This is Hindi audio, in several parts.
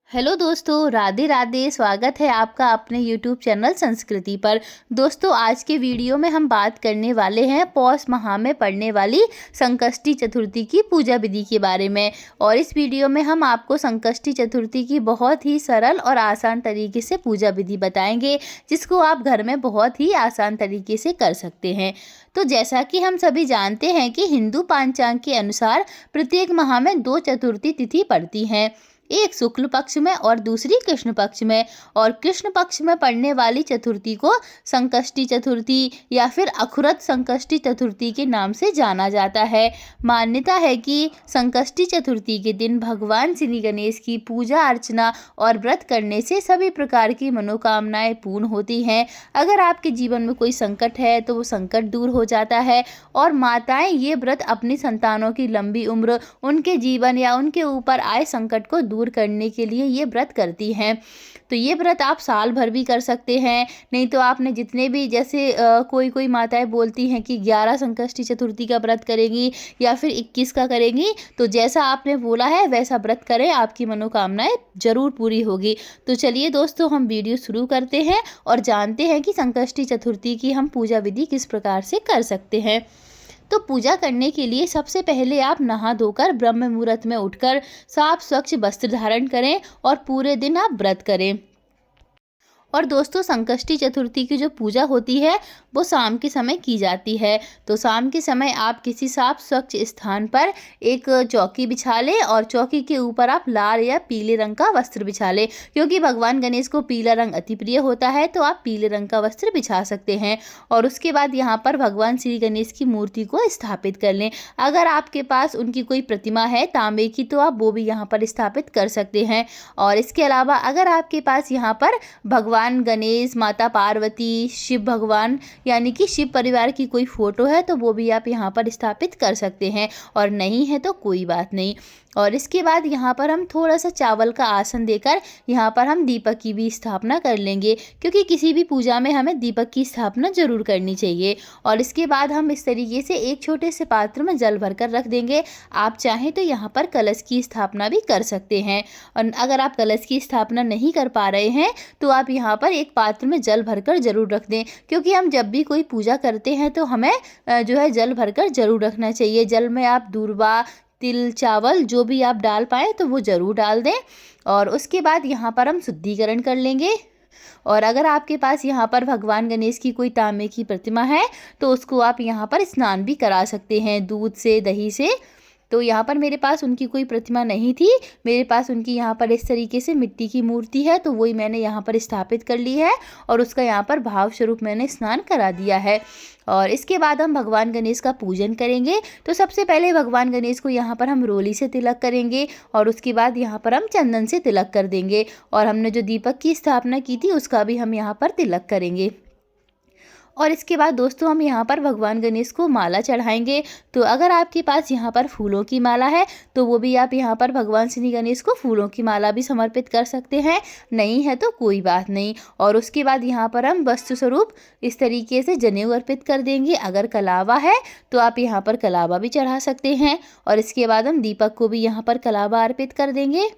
हेलो दोस्तों, राधे राधे। स्वागत है आपका अपने यूट्यूब चैनल संस्कृति पर। दोस्तों, आज के वीडियो में हम बात करने वाले हैं पौष माह में पड़ने वाली संकष्टी चतुर्थी की पूजा विधि के बारे में। और इस वीडियो में हम आपको संकष्टी चतुर्थी की बहुत ही सरल और आसान तरीके से पूजा विधि बताएंगे, जिसको आप घर में बहुत ही आसान तरीके से कर सकते हैं। तो जैसा कि हम सभी जानते हैं कि हिंदू पंचांग के अनुसार प्रत्येक माह में 2 चतुर्थी तिथि पड़ती हैं, एक शुक्ल पक्ष में और दूसरी कृष्ण पक्ष में। और कृष्ण पक्ष में पड़ने वाली चतुर्थी को संकष्टी चतुर्थी या फिर अखुरत संकष्टी चतुर्थी के नाम से जाना जाता है। मान्यता है कि संकष्टी चतुर्थी के दिन भगवान श्री गणेश की पूजा अर्चना और व्रत करने से सभी प्रकार की मनोकामनाएं पूर्ण होती हैं। अगर आपके जीवन में कोई संकट है तो वो संकट दूर हो जाता है। और माताएं ये व्रत अपनी संतानों की लंबी उम्र, उनके जीवन या उनके ऊपर आए संकट को दूर करने के लिए ये व्रत करती हैं। तो ये व्रत आप साल भर भी कर सकते हैं। नहीं तो आपने जितने भी जैसे कोई माताएं बोलती हैं कि 11 संकष्टी चतुर्थी का व्रत करेंगी या फिर 21 का करेंगी, तो जैसा आपने बोला है वैसा व्रत करें, आपकी मनोकामनाएं जरूर पूरी होगी। तो चलिए दोस्तों, हम वीडियो शुरू करते हैं और जानते हैं कि संकष्टी चतुर्थी की हम पूजा विधि किस प्रकार से कर सकते हैं। तो पूजा करने के लिए सबसे पहले आप नहा धोकर ब्रह्म मुहूर्त में उठकर साफ स्वच्छ वस्त्र धारण करें और पूरे दिन आप व्रत करें। और दोस्तों, संकष्टी चतुर्थी की जो पूजा होती है वो शाम के समय की जाती है। तो शाम के समय आप किसी साफ स्वच्छ स्थान पर एक चौकी बिछा लें और चौकी के ऊपर आप लाल या पीले रंग का वस्त्र बिछा लें। क्योंकि भगवान गणेश को पीला रंग अति प्रिय होता है, तो आप पीले रंग का वस्त्र बिछा सकते हैं। और उसके बाद यहाँ पर भगवान श्री गणेश की मूर्ति को स्थापित कर लें। अगर आपके पास उनकी कोई प्रतिमा है तांबे की, तो आप वो भी यहाँ पर स्थापित कर सकते हैं। और इसके अलावा अगर आपके पास यहाँ पर भगवान गणेश, माता पार्वती, शिव भगवान यानी कि शिव परिवार की कोई फोटो है, तो वो भी आप यहाँ पर स्थापित कर सकते हैं। और नहीं है तो कोई बात नहीं। और इसके बाद यहाँ पर हम थोड़ा सा चावल का आसन देकर यहाँ पर हम दीपक की भी स्थापना कर लेंगे, क्योंकि किसी भी पूजा में हमें दीपक की स्थापना जरूर करनी चाहिए। और इसके बाद हम इस तरीके से एक छोटे से पात्र में जल भरकर रख देंगे। आप चाहें तो यहाँ पर कलश की स्थापना भी कर सकते हैं। और अगर आप कलश की स्थापना नहीं कर पा रहे हैं तो आप यहाँ पर एक पात्र में जल भरकर जरूर रख दें, क्योंकि हम जब भी कोई पूजा करते हैं तो हमें जो है जल भरकर जरूर रखना चाहिए। जल में आप दूर्वा, तिल, चावल जो भी आप डाल पाएँ तो वो ज़रूर डाल दें। और उसके बाद यहाँ पर हम शुद्धिकरण कर लेंगे। और अगर आपके पास यहाँ पर भगवान गणेश की कोई तांबे की प्रतिमा है तो उसको आप यहाँ पर स्नान भी करा सकते हैं दूध से, दही से। तो यहाँ पर मेरे पास उनकी कोई प्रतिमा नहीं थी, मेरे पास उनकी यहाँ पर इस तरीके से मिट्टी की मूर्ति है, तो वही मैंने यहाँ पर स्थापित कर ली है और उसका यहाँ पर भाव स्वरूप मैंने स्नान करा दिया है। और इसके बाद हम भगवान गणेश का पूजन करेंगे। तो सबसे पहले भगवान गणेश को यहाँ पर हम रोली से तिलक करेंगे और उसके बाद यहाँ पर हम चंदन से तिलक कर देंगे। और हमने जो दीपक की स्थापना की थी उसका भी हम यहाँ पर तिलक करेंगे। और इसके बाद दोस्तों, हम यहाँ पर भगवान गणेश को माला चढ़ाएंगे। तो अगर आपके पास यहाँ पर फूलों की माला है तो वो भी आप यहाँ पर भगवान श्री गणेश को फूलों की माला भी समर्पित कर सकते हैं, नहीं है तो कोई बात नहीं। और उसके बाद यहाँ पर हम वस्तु स्वरूप इस तरीके से जनेऊ अर्पित कर देंगे। अगर कलावा है तो आप यहाँ पर कलावा भी चढ़ा सकते हैं। और इसके बाद हम दीपक को भी यहाँ पर कलावा अर्पित कर देंगे।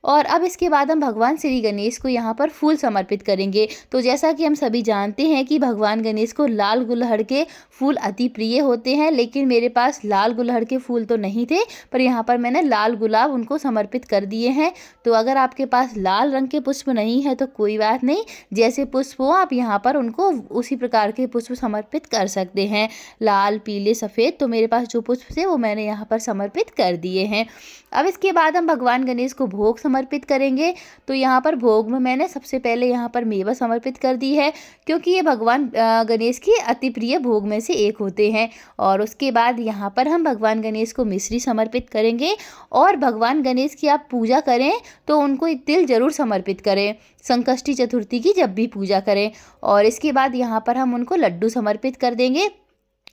और अब इसके बाद हम भगवान श्री गणेश को यहाँ पर फूल समर्पित करेंगे। तो जैसा कि हम सभी जानते हैं कि भगवान गणेश को लाल गुलहड़ के फूल अति प्रिय होते हैं, लेकिन मेरे पास लाल गुलहड़ के फूल तो नहीं थे, पर यहाँ पर मैंने लाल गुलाब उनको समर्पित कर दिए हैं। तो अगर आपके पास लाल रंग के पुष्प नहीं है तो कोई बात नहीं, जैसे पुष्प हो आप यहाँ पर उनको उसी प्रकार के पुष्प समर्पित कर सकते हैं, लाल, पीले, सफ़ेद। तो मेरे पास जो पुष्प थे वो मैंने यहाँ पर समर्पित कर दिए हैं। अब इसके बाद हम भगवान गणेश को भोग समर्पित करेंगे। तो यहाँ पर भोग में मैंने सबसे पहले यहाँ पर मेवा समर्पित कर दी है, क्योंकि ये भगवान गणेश की अति प्रिय भोग में से एक होते हैं। और उसके बाद यहाँ पर हम भगवान गणेश को मिश्री समर्पित करेंगे। और भगवान गणेश की आप पूजा करें तो उनको तिल जरूर समर्पित करें, संकष्टी चतुर्थी की जब भी पूजा करें। और इसके बाद यहाँ पर हम उनको लड्डू समर्पित कर देंगे।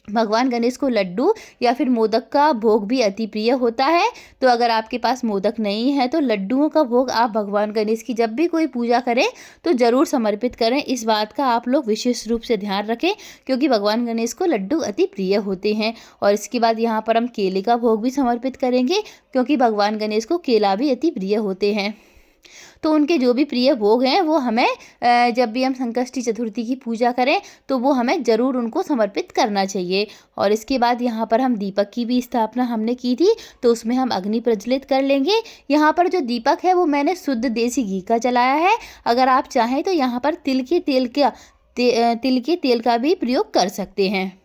भगवान गणेश को लड्डू या फिर मोदक का भोग भी अति प्रिय होता है। तो अगर आपके पास मोदक नहीं है तो लड्डुओं का भोग आप भगवान गणेश की जब भी कोई पूजा करें तो ज़रूर समर्पित करें। इस बात का आप लोग विशेष रूप से ध्यान रखें, क्योंकि भगवान गणेश को लड्डू अति प्रिय होते हैं। और इसके बाद यहाँ पर हम केले का भोग भी समर्पित करेंगे, क्योंकि भगवान गणेश को केला भी अति प्रिय होते हैं। तो उनके जो भी प्रिय भोग हैं वो हमें जब भी हम संकष्टी चतुर्थी की पूजा करें तो वो हमें ज़रूर उनको समर्पित करना चाहिए। और इसके बाद यहाँ पर हम दीपक की भी स्थापना हमने की थी, तो उसमें हम अग्नि प्रज्वलित कर लेंगे। यहाँ पर जो दीपक है वो मैंने शुद्ध देसी घी का जलाया है। अगर आप चाहें तो यहाँ पर तिल के तेल का भी प्रयोग कर सकते हैं।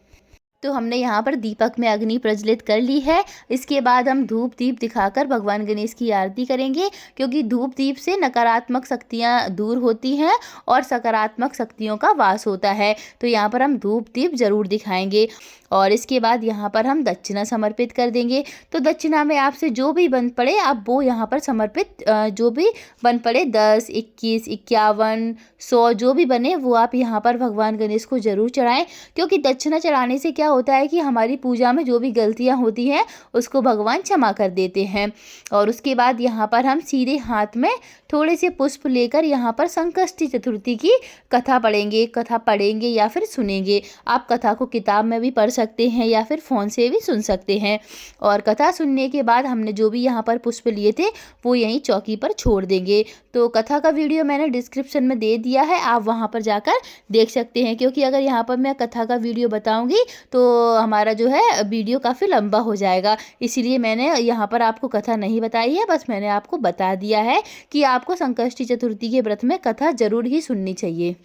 तो हमने यहाँ पर दीपक में अग्नि प्रज्वलित कर ली है। इसके बाद हम धूप दीप दिखाकर भगवान गणेश की आरती करेंगे, क्योंकि धूप दीप से नकारात्मक शक्तियाँ दूर होती हैं और सकारात्मक शक्तियों का वास होता है। तो यहाँ पर हम धूप दीप जरूर दिखाएंगे। और इसके बाद यहाँ पर हम दक्षिणा समर्पित कर देंगे। तो दक्षिणा में आपसे जो भी बन पड़े आप वो यहाँ पर समर्पित जो भी बन पड़े 10, 21, 51, 100 जो भी बने वो आप यहाँ पर भगवान गणेश को ज़रूर चढ़ाएं, क्योंकि दक्षिणा चढ़ाने से क्या होता है कि हमारी पूजा में जो भी गलतियाँ होती हैं उसको भगवान क्षमा कर देते हैं। और उसके बाद यहाँ पर हम सीधे हाथ में थोड़े से पुष्प लेकर यहाँ पर संकष्टी चतुर्थी की कथा पढ़ेंगे या फिर सुनेंगे। आप कथा को किताब में भी पढ़ सकते हैं या फिर फ़ोन से भी सुन सकते हैं। और कथा सुनने के बाद हमने जो भी यहाँ पर पुष्प लिए थे वो यहीं चौकी पर छोड़ देंगे। तो कथा का वीडियो मैंने डिस्क्रिप्शन में दे दिया है, आप वहाँ पर जाकर देख सकते हैं, क्योंकि अगर यहाँ पर मैं कथा का वीडियो बताऊँगी तो हमारा जो है वीडियो काफ़ी लंबा हो जाएगा। इसीलिए मैंने यहाँ पर आपको कथा नहीं बताई है, बस मैंने आपको बता दिया है कि आपको संकष्टी चतुर्थी के व्रत में कथा जरूर ही सुननी चाहिए।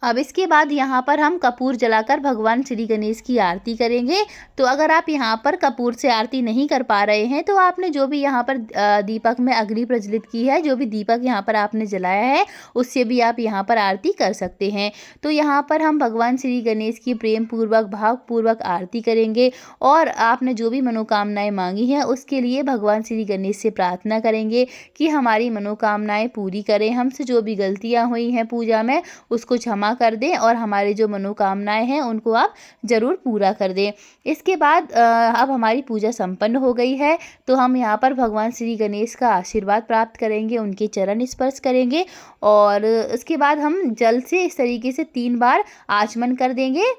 अब इसके बाद यहाँ पर हम कपूर जलाकर भगवान श्री गणेश की आरती करेंगे। तो अगर आप यहाँ पर कपूर से आरती नहीं कर पा रहे हैं तो आपने जो भी यहाँ पर दीपक में अग्नि प्रज्वलित की है, जो भी दीपक यहाँ पर आपने जलाया है उससे भी आप यहाँ पर आरती कर सकते हैं। तो यहाँ पर हम भगवान श्री गणेश की प्रेम पूर्वक भावपूर्वक आरती करेंगे और आपने जो भी मनोकामनाएँ मांगी हैं उसके लिए भगवान श्री गणेश से प्रार्थना करेंगे कि हमारी मनोकामनाएँ पूरी करें, हमसे जो भी गलतियाँ हुई हैं पूजा में उसको क्षमा कर दें और हमारी जो मनोकामनाएं हैं उनको आप ज़रूर पूरा कर दें। इसके बाद अब हमारी पूजा संपन्न हो गई है, तो हम यहाँ पर भगवान श्री गणेश का आशीर्वाद प्राप्त करेंगे, उनके चरण स्पर्श करेंगे और उसके बाद हम जल से इस तरीके से 3 बार आचमन कर देंगे।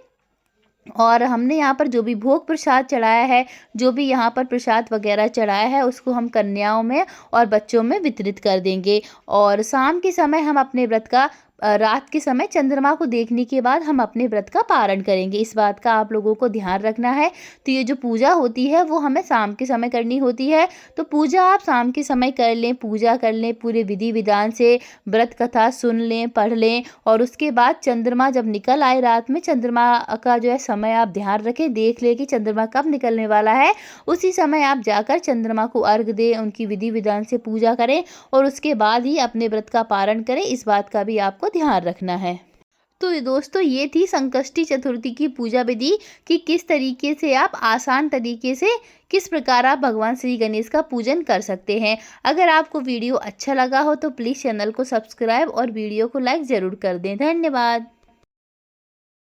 और हमने यहाँ पर जो भी भोग प्रसाद चढ़ाया है, जो भी यहाँ पर प्रसाद वगैरह चढ़ाया है उसको हम कन्याओं में और बच्चों में वितरित कर देंगे। और शाम के समय हम अपने व्रत का रात के समय चंद्रमा को देखने के बाद हम अपने व्रत का पारण करेंगे। इस बात का आप लोगों को ध्यान रखना है। तो ये जो पूजा होती है वो हमें शाम के समय करनी होती है, तो पूजा आप शाम के समय कर लें, पूजा कर लें पूरे विधि विधान से, व्रत कथा सुन लें, पढ़ लें। और उसके बाद चंद्रमा जब निकल आए रात में, चंद्रमा का जो है समय आप ध्यान रखें, देख लें कि चंद्रमा कब निकलने वाला है, उसी समय आप जाकर चंद्रमा को अर्घ दें, उनकी विधि विधान से पूजा करें और उसके बाद ही अपने व्रत का पारण करें। इस बात का भी आपको ध्यान रखना है। तो दोस्तों ये थी संकष्टी चतुर्थी की पूजा विधि कि किस तरीके से आप आसान तरीके से किस प्रकार आप भगवान श्री गणेश का पूजन कर सकते हैं। अगर आपको वीडियो अच्छा लगा हो तो प्लीज़ चैनल को सब्सक्राइब और वीडियो को लाइक ज़रूर कर दें। धन्यवाद।